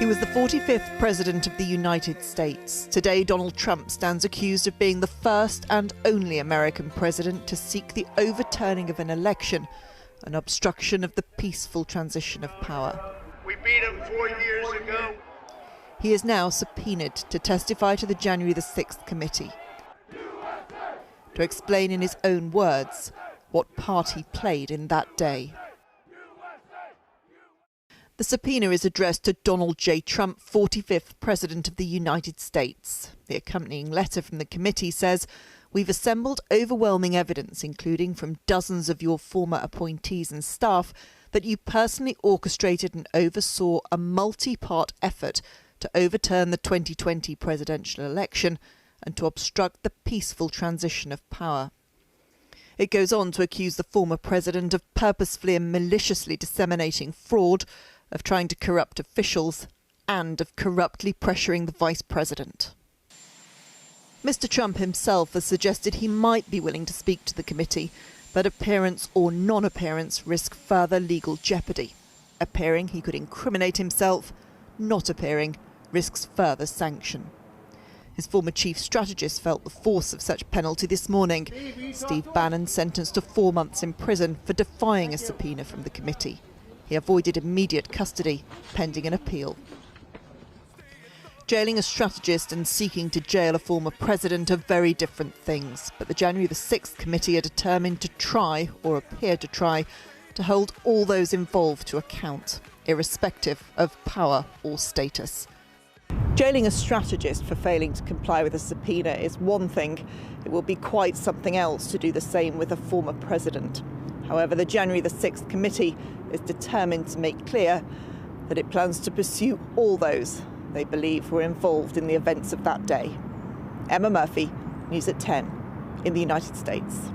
He was the 45th President of the United States. Today, Donald Trump stands accused of being the first and only American president to seek the overturning of an election, an obstruction of the peaceful transition of power. We beat him 4 years ago. He is now subpoenaed to testify to the January the 6th committee, to explain in his own words what part he played in that day. The subpoena is addressed to Donald J. Trump, 45th President of the United States. The accompanying letter from the committee says, "We've assembled overwhelming evidence, including from dozens of your former appointees and staff, that you personally orchestrated and oversaw a multi-part effort to overturn the 2020 presidential election and to obstruct the peaceful transition of power." It goes on to accuse the former president of purposefully and maliciously disseminating fraud, of trying to corrupt officials, and of corruptly pressuring the vice president. Mr. Trump himself has suggested he might be willing to speak to the committee, but appearance or non-appearance risk further legal jeopardy. Appearing, he could incriminate himself. Not appearing risks further sanction. His former chief strategist felt the force of such penalty this morning. Steve Bannon sentenced to 4 months in prison for defying a subpoena from the committee. He avoided immediate custody, pending an appeal. Jailing a strategist and seeking to jail a former president are very different things, but the January the 6th committee are determined to try, or appear to try, to hold all those involved to account, irrespective of power or status. Jailing a strategist for failing to comply with a subpoena is one thing. It will be quite something else to do the same with a former president. However, the January the 6th committee is determined to make clear that it plans to pursue all those they believe were involved in the events of that day. Emma Murphy, News at 10 in the United States.